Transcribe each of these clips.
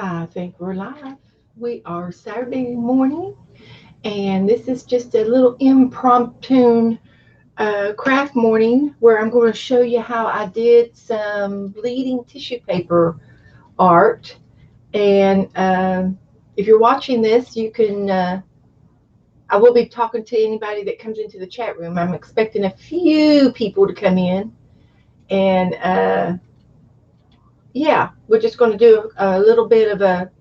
I think we're live. We are Saturday morning, and this is just a little impromptu craft morning where I'm going to show you how I did some bleeding tissue paper art. And if you're watching this, you can. I will be talking to anybody that comes into the chat room. I'm expecting a few people to come in, and yeah, we're just going to do a little bit of a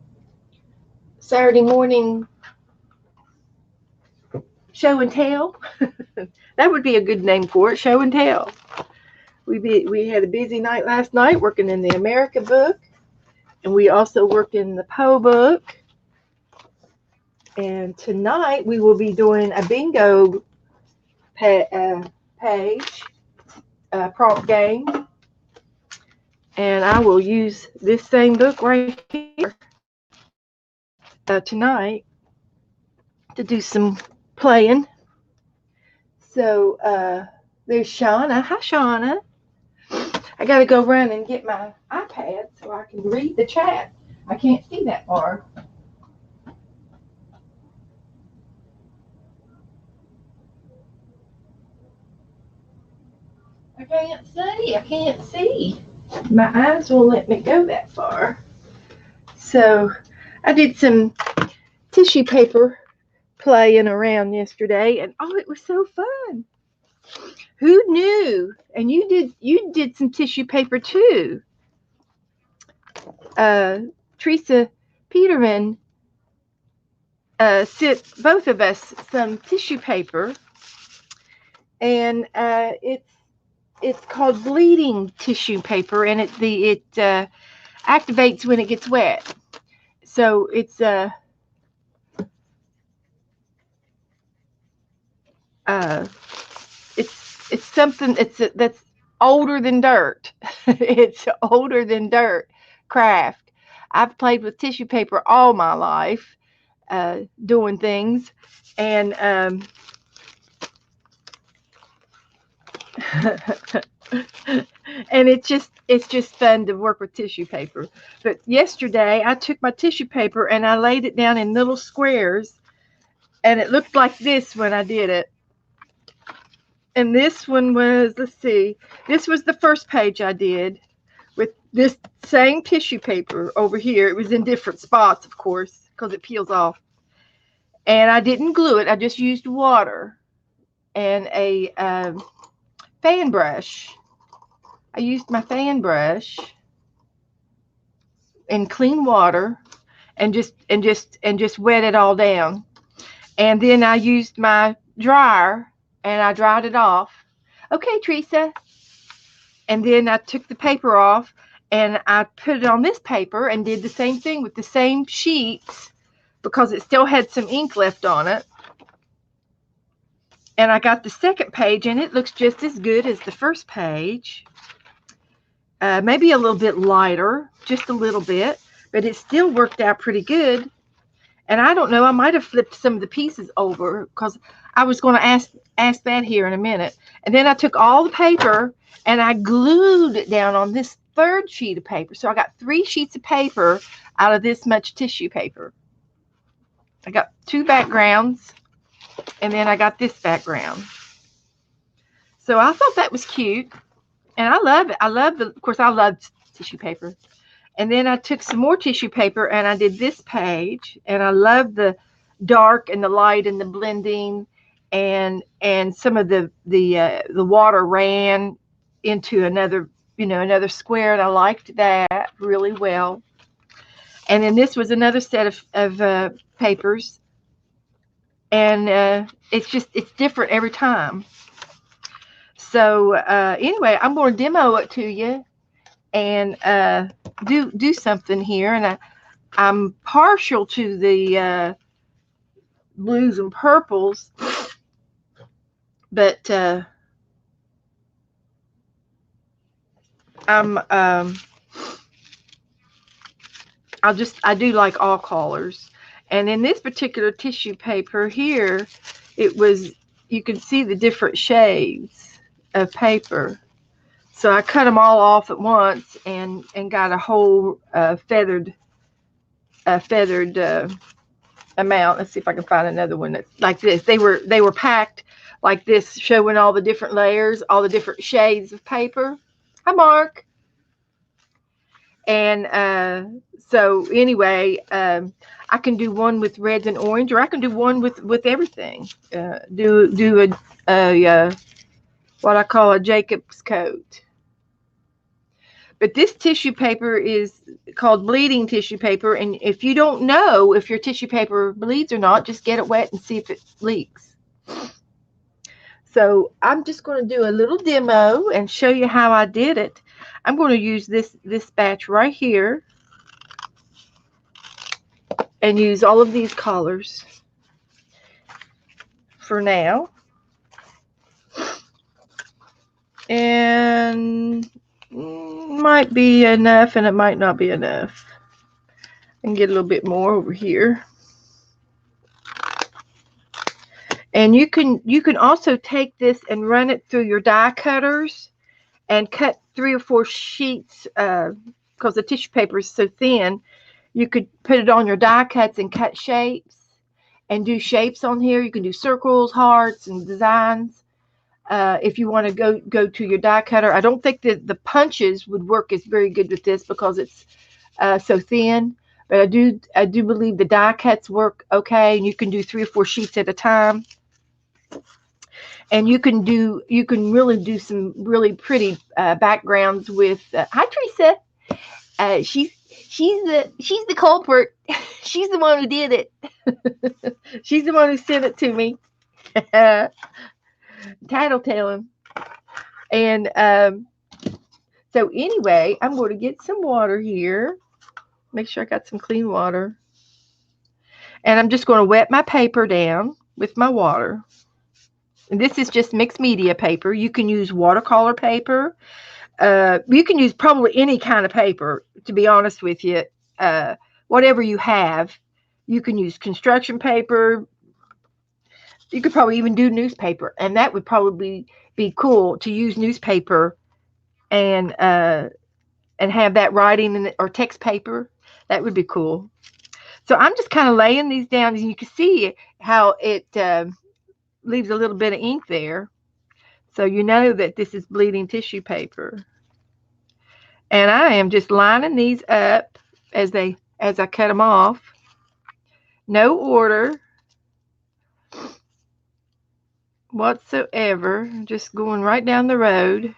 Saturday morning show and tell. That would be a good name for it, show and tell. We had a busy night last night working in the America book, and we also worked in the Poe book. And tonight we will be doing a bingo page prompt game, and I will use this same book right here tonight to do some playing. So there's Shauna. Hi, Shauna. I got to go run and get my iPad so I can read the chat. I can't see that far. I can't see. I can't see. My eyes won't let me go that far. So I did some tissue paper playing around yesterday, and oh, it was so fun. Who knew? And you did some tissue paper too. Uh, Teresa Peterman sent both of us some tissue paper, and it's called bleeding tissue paper, and it activates when it gets wet. So uh, it's something that's older than dirt. It's older than dirt craft. I've played with tissue paper all my life, doing things, and and it's just fun to work with tissue paper. But yesterday I took my tissue paper and I laid it down in little squares, and it looked like this when I did it. And this one was, let's see, this was the first page I did with this same tissue paper over here. It was in different spots, of course, because it peels off. And I didn't glue it. I just used water and a fan brush. I used my fan brush in clean water and just wet it all down. And then I used my dryer and I dried it off. Okay, Teresa. And then I took the paper off and I put it on this paper and did the same thing with the same sheets because it still had some ink left on it. And I got the second page, and it looks just as good as the first page. Maybe a little bit lighter, just a little bit, but it still worked out pretty good. And I don't know, I might have flipped some of the pieces over because I was going to ask that here in a minute. And then I took all the paper and I glued it down on this third sheet of paper. So I got 3 sheets of paper out of this much tissue paper. I got 2 backgrounds, and then I got this background. So I thought that was cute, and I love it. Of course, I love tissue paper. And then I took some more tissue paper and I did this page, and I love the dark and the light and the blending, and some of the water ran into another square, and I liked that really well. And then this was another set of papers, and it's different every time. So anyway, I'm going to demo it to you and do something here. And I'm partial to the blues and purples, but I do like all colors. And in this particular tissue paper here, you can see the different shades of paper. So I cut them all off at once and got a whole feathered feathered amount. Let's see if I can find another one that's like this. They were packed like this, showing all the different layers, all the different shades of paper. Hi, Mark. And so anyway, I can do one with reds and orange, or I can do one with everything. Do a what I call a Jacob's coat. But this tissue paper is called bleeding tissue paper, and if you don't know if your tissue paper bleeds or not, just get it wet and see if it leaks. So I'm just going to do a little demo and show you how I did it. I'm going to use this batch right here and use all of these colors for now. And might be enough, and it might not be enough. And get a little bit more over here. And you can also take this and run it through your die cutters and cut 3 or 4 sheets, because the tissue paper is so thin. You could put it on your die cuts and cut shapes and do shapes on here. You can do circles, hearts, and designs. If you want to go to your die cutter. I don't think that the punches would work as very good with this because it's so thin. But I do believe the die cuts work okay, and you can do 3 or 4 sheets at a time. And you can really do some really pretty backgrounds with. Hi, Teresa. She's the culprit. She's the one who did it. She's the one who sent it to me. Tattletale. And so anyway, I'm going to get some water here. Make sure I got some clean water. And I'm just going to wet my paper down with my water. And this is just mixed media paper. You can use watercolor paper. You can use probably any kind of paper, to be honest with you. Whatever you have. You can use construction paper. You could probably even do newspaper. And that would probably be cool, to use newspaper and have that writing in it, or text paper. That would be cool. So I'm just kind of laying these down, and you can see how it leaves a little bit of ink there. So you know that this is bleeding tissue paper. And I am just lining these up as I cut them off. No order whatsoever. Just going right down the road.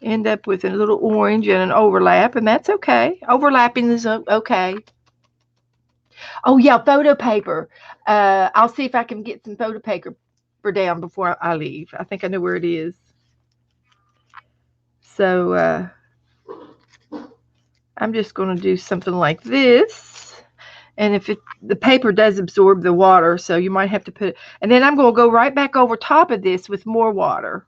End up with a little orange and an overlap, and that's okay. Overlapping is okay. Oh yeah, photo paper. I'll see if I can get some photo paper down before I leave. I think I know where it is. So I'm just going to do something like this. And if the paper does absorb the water, so you might have to put it. And then I'm going to go right back over top of this with more water.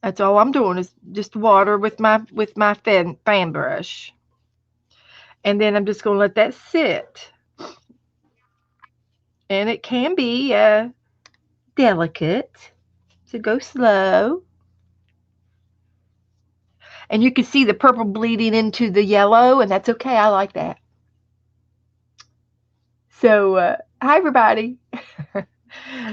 That's all I'm doing, is just water with my fan brush. And then I'm just going to let that sit. And it can be delicate, so go slow. And you can see the purple bleeding into the yellow, and that's okay. I like that. So hi, everybody.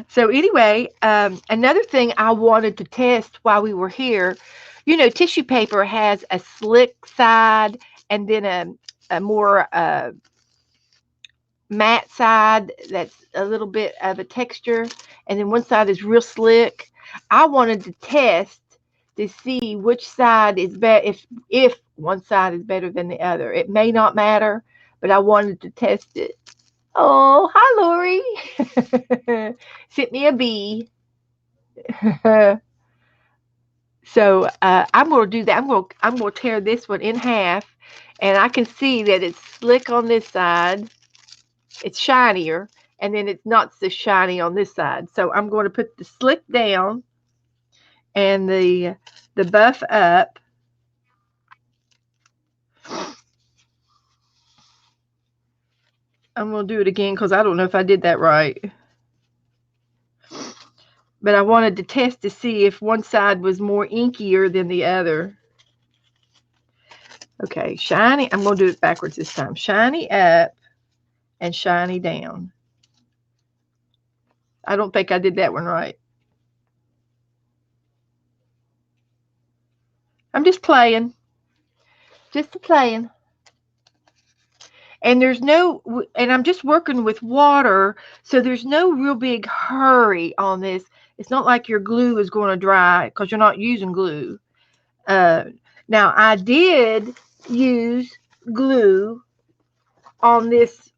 So anyway, another thing I wanted to test while we were here, you know, tissue paper has a slick side and then a more matte side that's a little bit of a texture, and then one side is real slick. I wanted to test to see which side is better, if one side is better than the other. It may not matter, but I wanted to test it. Oh, hi, Lori. Sent me a bee. So I'm going to do that. I'm going to tear this one in half, and I can see that it's slick on this side. It's shinier, and then it's not so shiny on this side. So I'm going to put the slick down and the buff up. I'm going to do it again because I don't know if I did that right. But I wanted to test to see if one side was more inkier than the other. Okay, shiny. I'm going to do it backwards this time. Shiny up and shiny down. I don't think I did that one right. I'm just playing. Just playing. And there's no, and I'm just working with water, so there's no real big hurry on this. It's not like your glue is going to dry because you're not using glue. Now, I did use glue on this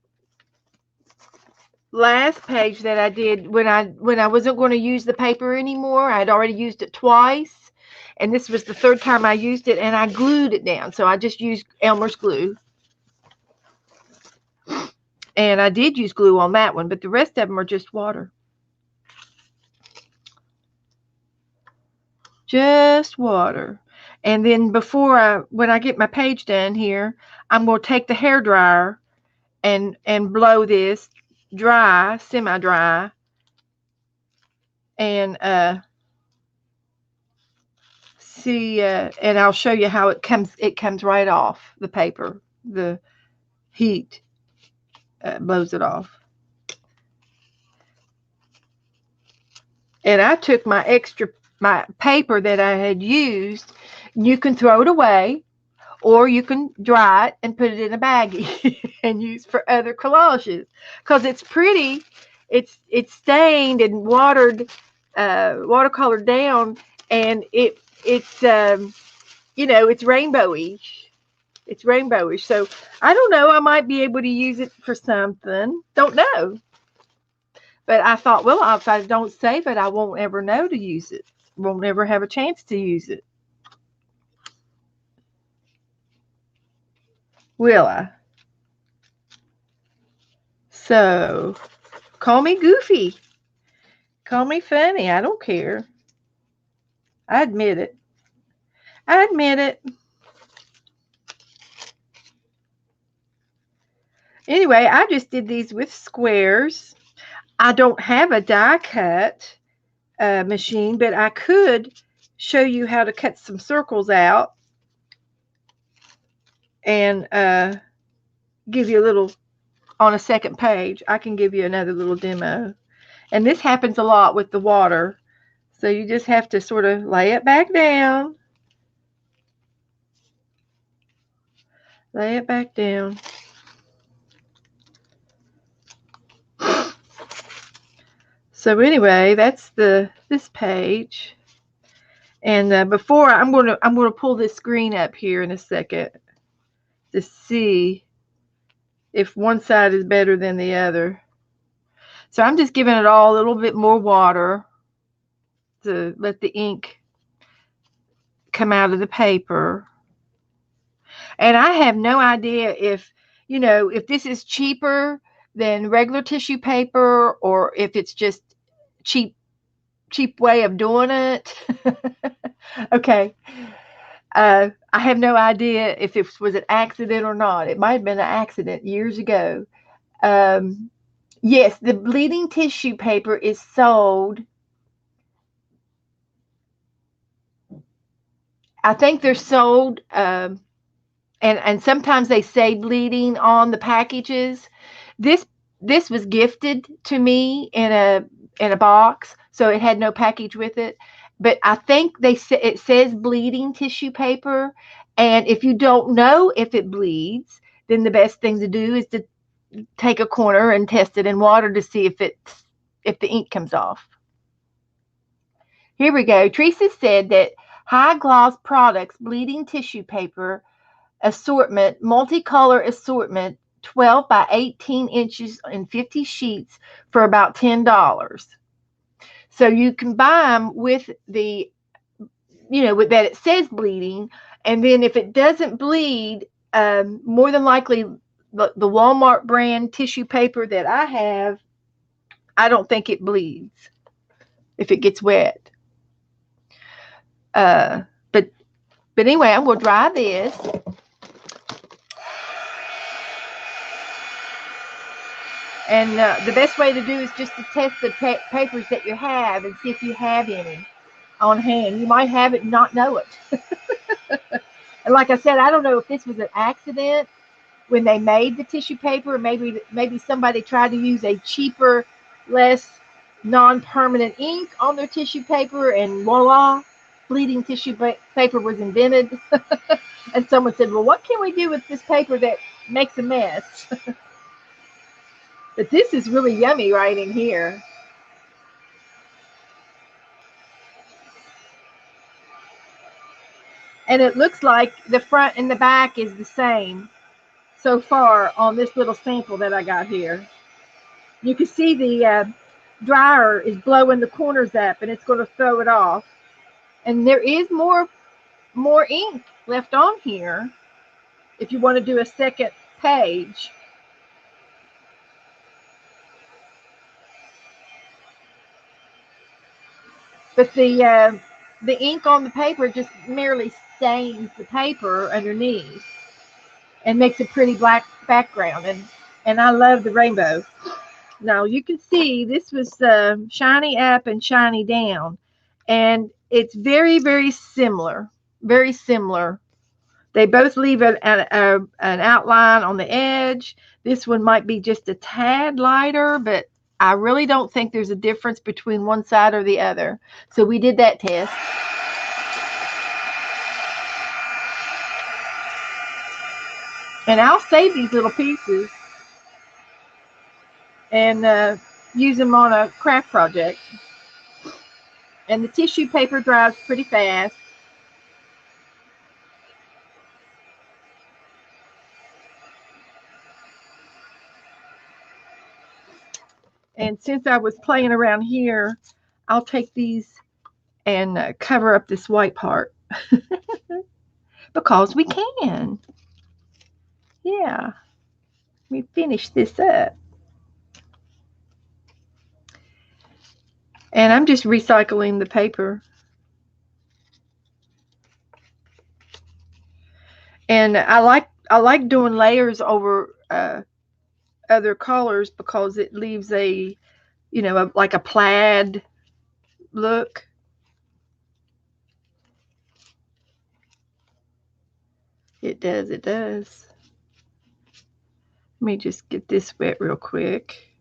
last page that I did when I wasn't going to use the paper anymore. I'd already used it twice, and this was the third time I used it, and I glued it down. So I just used Elmer's glue. And I did use glue on that one, but the rest of them are just water. Just water. And then when I get my page done here, I'm going to take the hair dryer and blow this dry, semi-dry, and see, and I'll show you how it comes right off the paper. The heat blows it off. And I took my paper that I had used. You can throw it away, or you can dry it and put it in a baggie and use for other collages because it's pretty. It's stained and watered, watercolored down, and it's it's rainbowy. It's rainbowish. So I don't know. I might be able to use it for something. Don't know. But I thought, well, if I don't save it, I won't ever know to use it. Won't ever have a chance to use it. Will I? So, call me goofy. Call me funny. I don't care. I admit it. I admit it. Anyway, I just did these with squares. I don't have a die cut machine, but I could show you how to cut some circles out and give you a little, on a second page, I can give you another little demo. And this happens a lot with the water. So you just have to sort of lay it back down. Lay it back down. So anyway, that's this page. And before I'm going to pull this screen up here in a second to see if one side is better than the other. So I'm just giving it all a little bit more water to let the ink come out of the paper. And I have no idea if this is cheaper than regular tissue paper, or if it's just cheap way of doing it. Okay. I have no idea if it was an accident or not. It might have been an accident years ago. Yes, the bleeding tissue paper is sold. I think they're sold, and sometimes they say bleeding on the packages. This was gifted to me in a box, so it had no package with it. But I think it says bleeding tissue paper, and if you don't know if it bleeds, then the best thing to do is to take a corner and test it in water to see if the ink comes off. Here we go. Teresa said that High Gloss Products bleeding tissue paper assortment, multicolor assortment, 12 by 18 inches and 50 sheets for about $10. So you can buy them with the, with that it says bleeding. And then if it doesn't bleed, more than likely the Walmart brand tissue paper that I have, I don't think it bleeds if it gets wet. But anyway, I'm going to dry this. And the best way to do is just to test the papers that you have and see if you have any on hand. You might have it and not know it. And like I said, I don't know if this was an accident when they made the tissue paper. Maybe somebody tried to use a cheaper, less non-permanent ink on their tissue paper, and voila, bleeding tissue paper was invented. And someone said, well, what can we do with this paper that makes a mess? But this is really yummy right in here. And it looks like the front and the back is the same so far on this little sample that I got here. You can see the dryer is blowing the corners up, and it's going to throw it off. And there is more ink left on here if you want to do a second page. But the ink on the paper just merely stains the paper underneath and makes a pretty black background. And I love the rainbow. Now you can see this was shiny up and shiny down, and it's very, very similar. Very similar. They both leave an outline on the edge. This one might be just a tad lighter, but I really don't think there's a difference between one side or the other. So we did that test. And I'll save these little pieces and use them on a craft project. And the tissue paper dries pretty fast. And since I was playing around here, I'll take these and cover up this white part because we can. Yeah, let me finish this up. And I'm just recycling the paper. And I like doing layers over other colors because it leaves a, like a plaid look. It does, it does. Let me just get this wet real quick.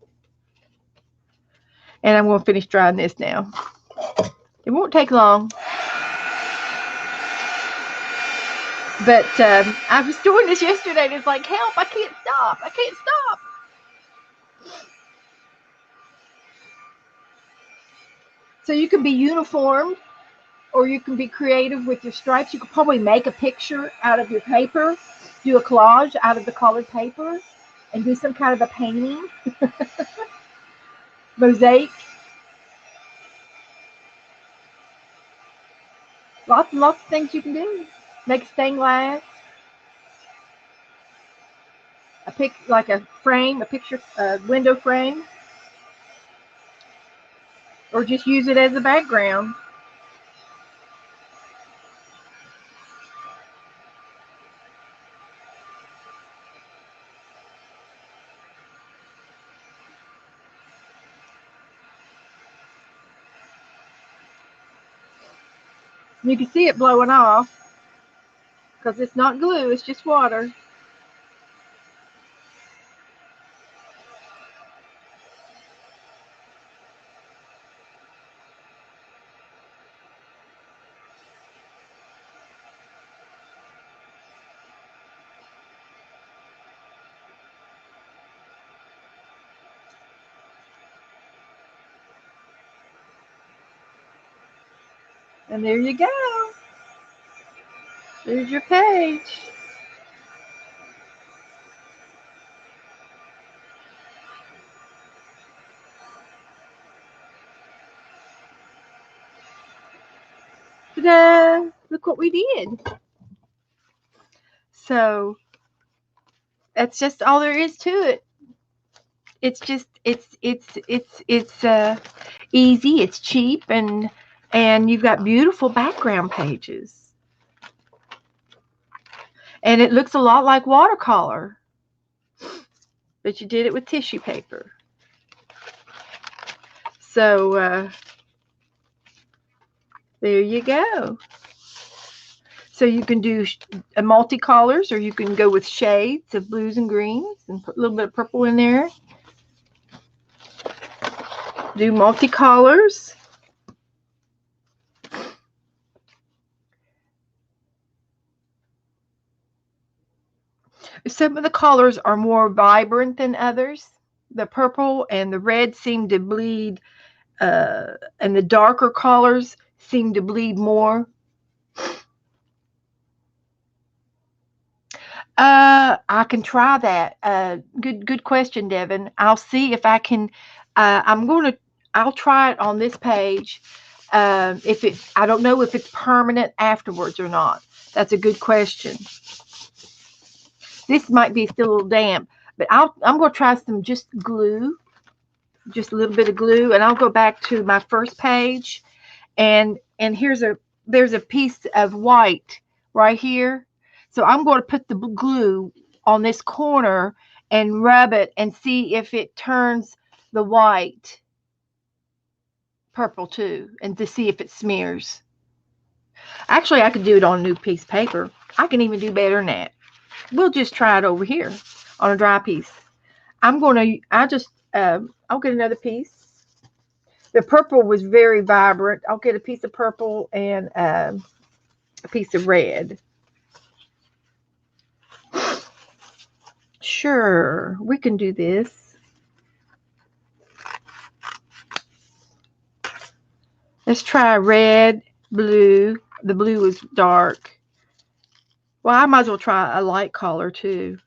And I'm going to finish drying this now. It won't take long. But I was doing this yesterday, and it's like, help, I can't stop. I can't stop. So you can be uniformed, or you can be creative with your stripes. You could probably make a picture out of your paper, do a collage out of the colored paper, and do some kind of a painting. Mosaic. Lots and lots of things you can do. Make stained glass. Like a frame, a picture, window frame. Or just use it as a background. You can see it blowing off because it's not glue, it's just water. And there you go. There's your page. Ta-da! Look what we did. So that's just all there is to it. It's just it's easy, it's cheap, and you've got beautiful background pages. And it looks a lot like watercolor, but you did it with tissue paper. So there you go. So you can do multicolors, or you can go with shades of blues and greens and put a little bit of purple in there. Do multicolors. Some of the colors are more vibrant than others. The purple and the red seem to bleed, and the darker colors seem to bleed more. I can try that. Good question, Devin. I'll see if I can. I'll try it on this page. I don't know if it's permanent afterwards or not. That's a good question. This might be still a little damp, but I'm going to try some just glue, just a little bit of glue, and I'll go back to my first page, and there's a piece of white right here. So I'm going to put the glue on this corner and rub it and see if it turns the white purple too, and to see if it smears. Actually, I could do it on a new piece of paper. I can even do better than that. We'll just try it over here on a dry piece. I'll get another piece. The purple was very vibrant. I'll get a piece of purple and a piece of red. Sure, we can do this. Let's try red, blue. The blue is dark. Well, I might as well try a light color too,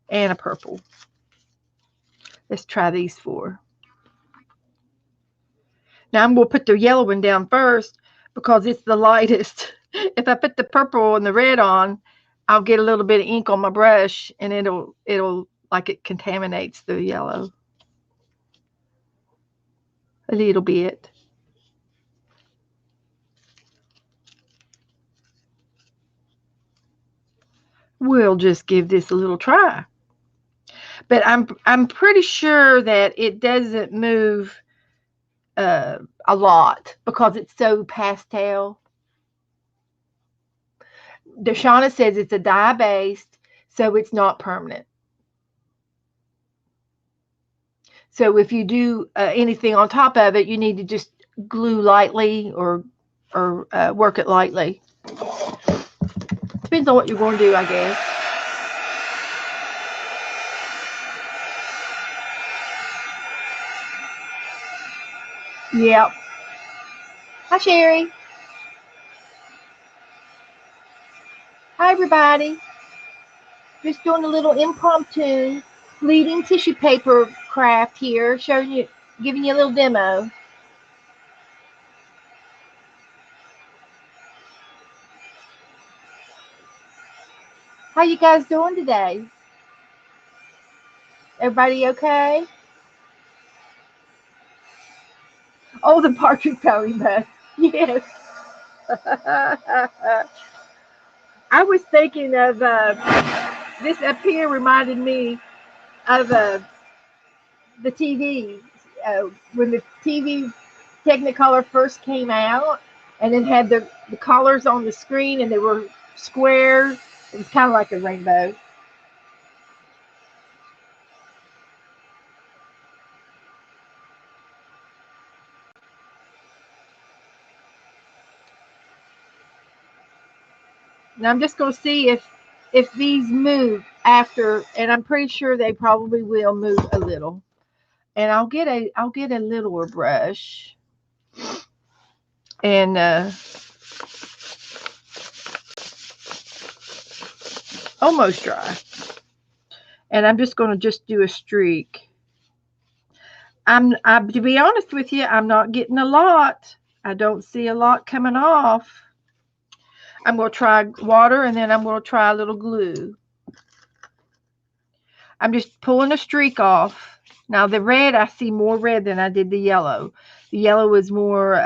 and a purple. Let's try these four. Now I'm going to put the yellow one down first because it's the lightest. If I put the purple and the red on, I'll get a little bit of ink on my brush, and it'll like it contaminates the yellow a little bit. We'll just give this a little try. But I'm pretty sure that it doesn't move a lot because it's so pastel. Deshauna says it's a dye-based, so it's not permanent. So if you do anything on top of it, you need to just glue lightly or work it lightly. Depends on what you're going to do, I guess. Yep. Hi, Sherry. Hi, everybody. Just doing a little impromptu bleeding tissue paper craft here, giving you a little demo. How you guys doing today? Everybody okay? Oh, the partridge pelly bus. Yes. I was thinking of this up here reminded me of the TV. When the TV Technicolor first came out, and it had the colors on the screen, and they were squares. It was kind of like a rainbow. And I'm just going to see if these move after, and I'm pretty sure they probably will move a little. And I'll get a littler brush, and almost dry. And I'm just going to do a streak. To be honest with you, I'm not getting a lot. I don't see a lot coming off. I'm going to try water, and then I'm going to try a little glue. I'm just pulling a streak off. Now the red, I see more red than I did the yellow. The yellow is more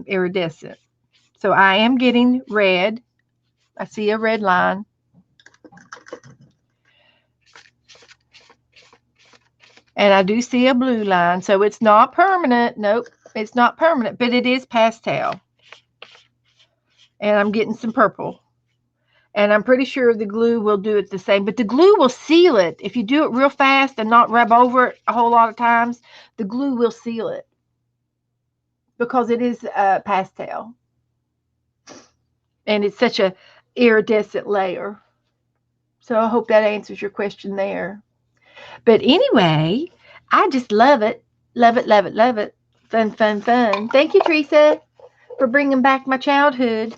iridescent. So I am getting red. I see a red line. And I do see a blue line. So it's not permanent. Nope, it's not permanent, but it is pastel. And I'm getting some purple. And I'm pretty sure the glue will do it the same, but the glue will seal it. If you do it real fast and not rub over it a whole lot of times, the glue will seal it because it is pastel. And it's such a iridescent layer. So I hope that answers your question there. But anyway, I just love it. Love it, love it, love it. Fun, fun, fun. Thank you, Teresa, for bringing back my childhood.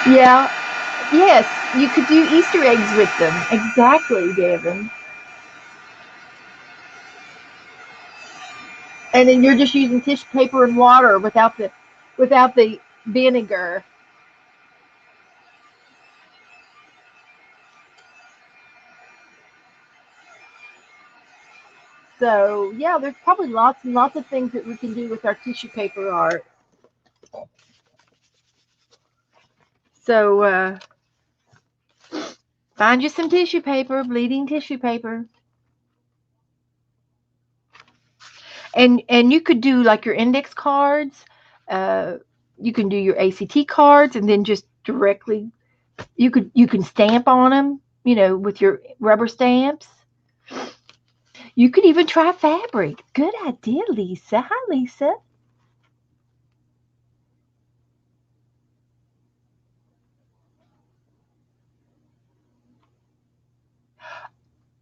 Yeah, yes, you could do Easter eggs with them. Exactly, Devin. And then you're just using tissue paper and water without the vinegar. So yeah, there's probably lots and lots of things that we can do with our tissue paper art. So find you some tissue paper, bleeding tissue paper. And you could do like your index cards. Uh, you can do your ACT cards, and then just directly you can stamp on them. With your rubber stamps. You could even try fabric. Good idea, Lisa. Hi, Lisa.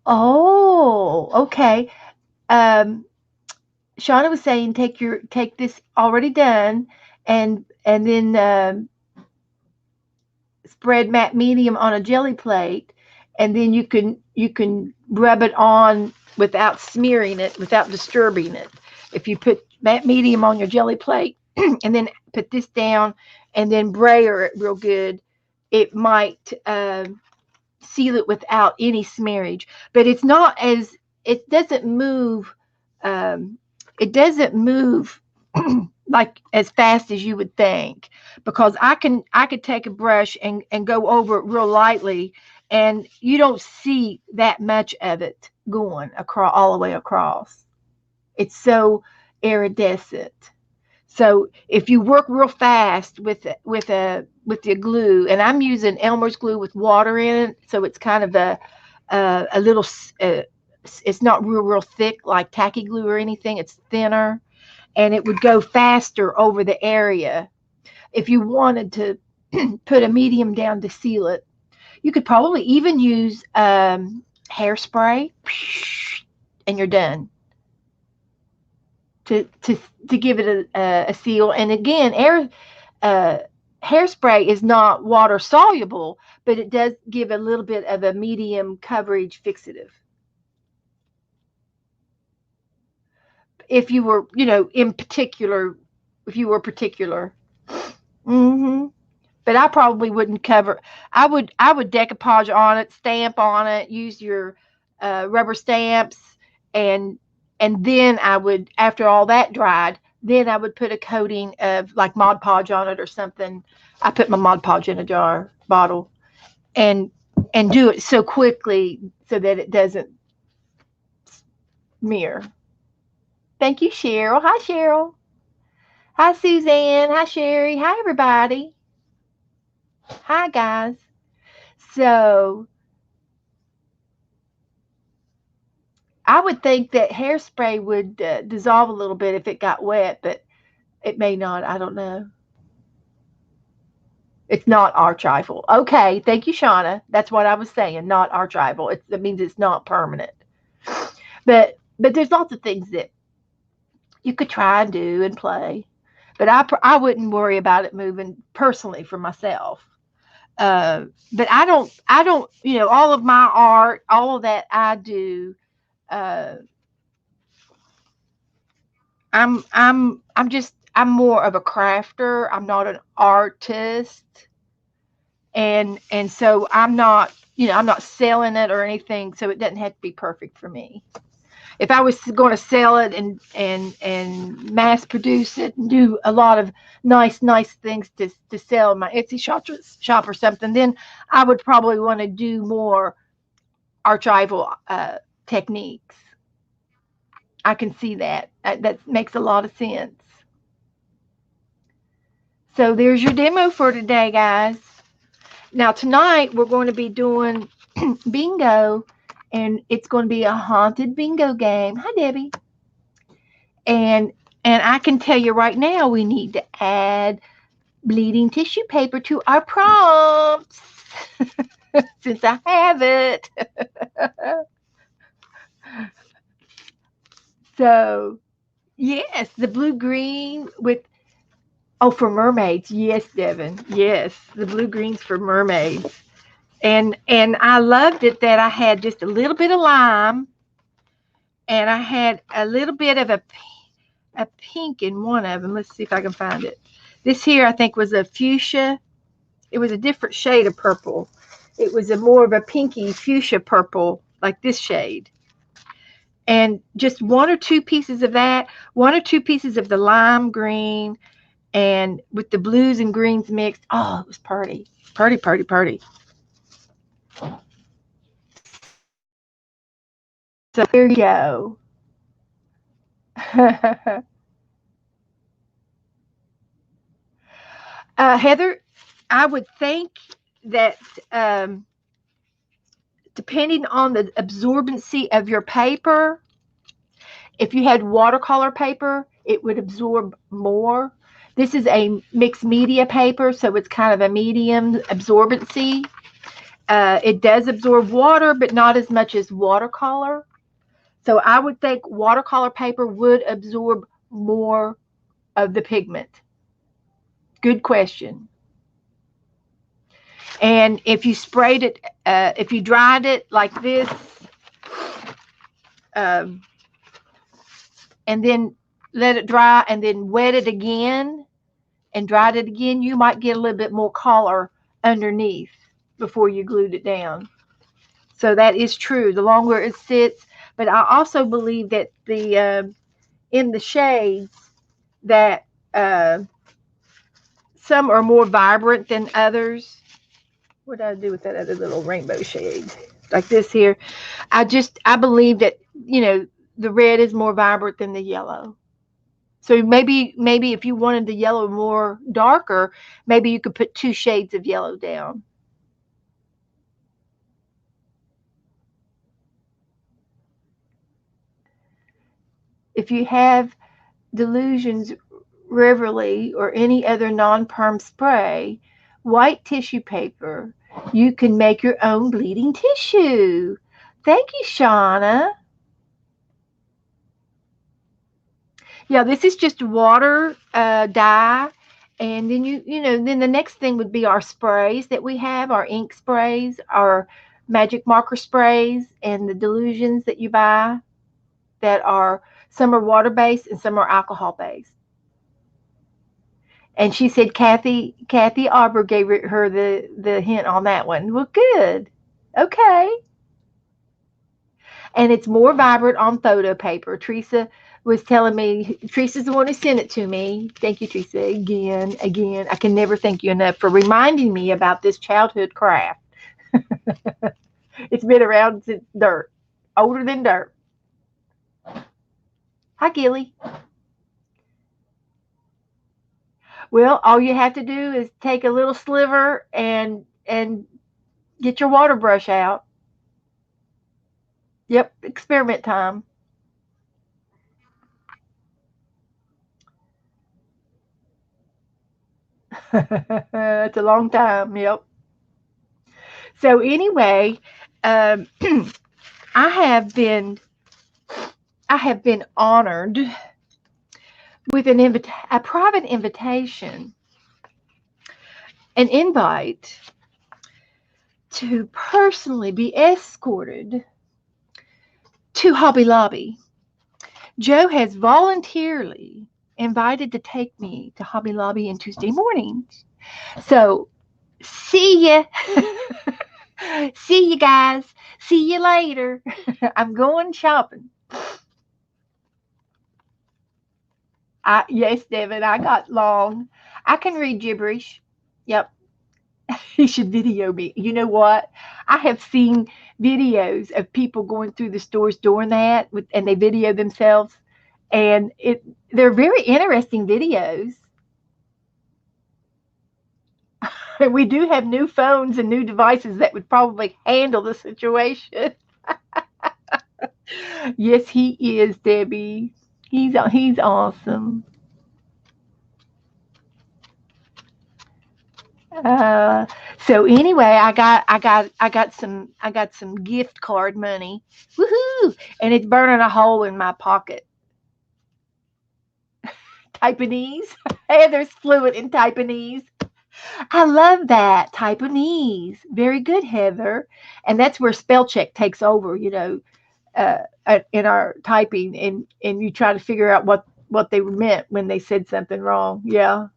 Oh, okay. Um, Shauna was saying take this already done, and then spread matte medium on a jelly plate, and then you can rub it on without smearing it, without disturbing it. If you put matte medium on your jelly plate and then put this down and then brayer it real good, it might seal it without any smearage. But it doesn't move. Um, it doesn't move like as fast as you would think, because I could take a brush and go over it real lightly, and you don't see that much of it going across all the way across. It's so iridescent. So if you work real fast with the glue, and I'm using Elmer's glue with water in it, so it's kind of a little. It's not real thick like tacky glue or anything. It's thinner, and it would go faster over the area. If you wanted to put a medium down to seal it, you could probably even use hairspray, and you're done to to to give it a seal. And again, uh, hairspray is not water soluble, but it does give a little bit of a medium coverage fixative. If you were, in particular, if you were particular. Hmm. But I probably wouldn't cover. I would decoupage on it, stamp on it, use your rubber stamps, and and then I would, after all that dried, then I would put a coating of like Mod Podge on it or something. I put my Mod Podge in a jar bottle, and and do it so quickly so that it doesn't smear. Thank you, Cheryl. Hi, Cheryl. Hi, Suzanne. Hi, Sherry. Hi, everybody. Hi, guys. So I would think that hairspray would dissolve a little bit if it got wet, but it may not. I don't know. It's not archival. Okay, thank you, Shauna. That's what I was saying. Not archival. That means it's not permanent. But there's lots of things that you could try and do and play. But I wouldn't worry about it moving personally for myself. But I don't all of my art, all of that I do. Uh, I'm more of a crafter. I'm not an artist, and so I'm not selling it or anything. So it doesn't have to be perfect for me. If I was going to sell it and mass produce it and do a lot of nice things to sell in my Etsy shop or something, then I would probably want to do more archival techniques. I can see that. That makes a lot of sense. So there's your demo for today, guys. Now tonight we're going to be doing bingo, and it's going to be a haunted bingo game. Hi, Debbie. And I can tell you right now, we need to add bleeding tissue paper to our prompts since I have it. So yes, the blue green with for mermaids. Yes, Devin. Yes, the blue greens for mermaids. And I loved it that I had just a little bit of lime, and I had a little bit of a pink in one of them. Let's see if I can find it. This here I think was a fuchsia. It was a different shade of purple. It was a more of a pinky fuchsia purple, like this shade. And just one or two pieces of that, one or two pieces of the lime green, and with the blues and greens mixed. Oh, it was party. Party, party, party. So there you go. Heather, I would think that depending on the absorbency of your paper, if you had watercolor paper, it would absorb more. This is a mixed media paper, so it's kind of a medium absorbency. It does absorb water, but not as much as watercolor. So I would think watercolor paper would absorb more of the pigment. Good question. And if you sprayed it, if you dried it like this, and then let it dry and then wet it again and dried it again, you might get a little bit more color underneath before you glued it down. So that is true. The longer it sits, but I also believe that the in the shades that some are more vibrant than others. What did I do with that other little rainbow shade? Like this here. I believe that, the red is more vibrant than the yellow. So maybe if you wanted the yellow more darker, maybe you could put 2 shades of yellow down. If you have Delusions Reverie or any other non-perm spray, white tissue paper, you can make your own bleeding tissue. Thank you, Shauna. Yeah, this is just water, dye, and then then the next thing would be our sprays that we have, our ink sprays, our magic marker sprays, and the Delusions that you buy that are, some are water-based and some are alcohol-based. And she said Kathy Arbor gave her the hint on that one. Well, good. Okay. And it's more vibrant on photo paper. Teresa was telling me, Teresa's the one who sent it to me. Thank you, Teresa. Again. I can never thank you enough for reminding me about this childhood craft. It's been around since dirt, older than dirt. Hi, Gilly. Well, all you have to do is take a little sliver and get your water brush out. Yep, experiment time. It's a long time. Yep. So anyway, um, I have been honored with a private invitation, an invite to personally be escorted to Hobby Lobby. Joe has voluntarily invited to take me to Hobby Lobby on Tuesday mornings. So see ya. See you guys. See you later. I'm going shopping. Yes, Devin, I got long. I can read gibberish. Yep. He should video me. You know what? I have seen videos of people going through the stores doing that, and they video themselves, and they're very interesting videos. We do have new phones and new devices that would probably handle the situation. Yes, he is, Debbie. He's awesome. Uh, so anyway, I got some gift card money. Woohoo! And it's burning a hole in my pocket. Taiwanese. Heather's fluent in Taiwanese. I love that. Taiwanese. Very good, Heather. And that's where spell check takes over, in our typing, and you try to figure out what they meant when they said something wrong. Yeah.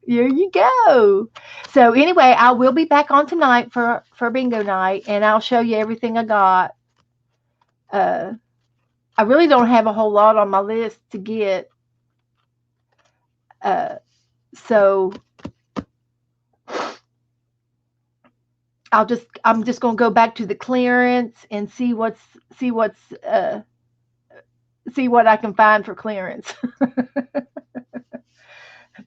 Here you go. So anyway, I will be back on tonight for bingo night, and I'll show you everything I got. Uh, I really don't have a whole lot on my list to get. Uh, so I'm just gonna go back to the clearance and see what I can find for clearance.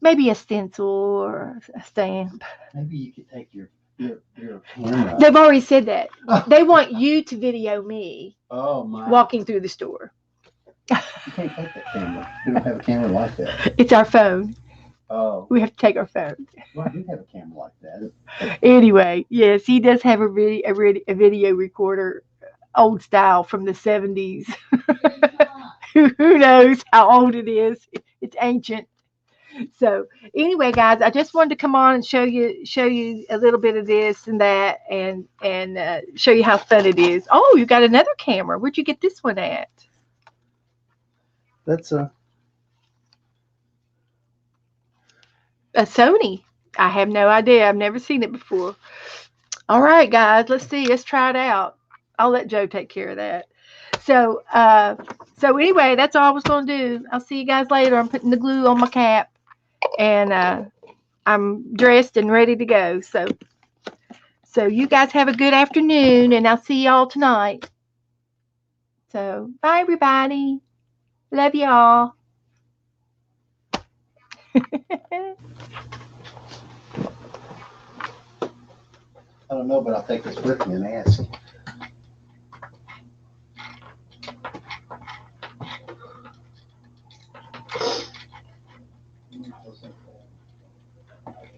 Maybe a stencil or a stamp. Maybe you could take your camera. They've already said that. They want you to video me Oh my! walking through the store. You can't take that camera. We don't have a camera like that. It's our phone. Oh, We have to take our phone. well, I do have a camera like that. Anyway, yes, he does have a video recorder, old style from the 70s. Who knows how old it is? It's ancient. So anyway, guys, I just wanted to come on and show you a little bit of this and that, and show you how fun it is. Oh, you got another camera. Where'd you get this one at? That's A Sony. I have no idea. I've never seen it before. All right, guys, let's see. Let's try it out. I'll let Joe take care of that. So anyway, that's all I was going to do. I'll see you guys later. I'm putting the glue on my cap, and I'm dressed and ready to go. So you guys have a good afternoon, and I'll see y'all tonight. So bye, everybody. Love y'all. I don't know, but I'll take this with me and ask.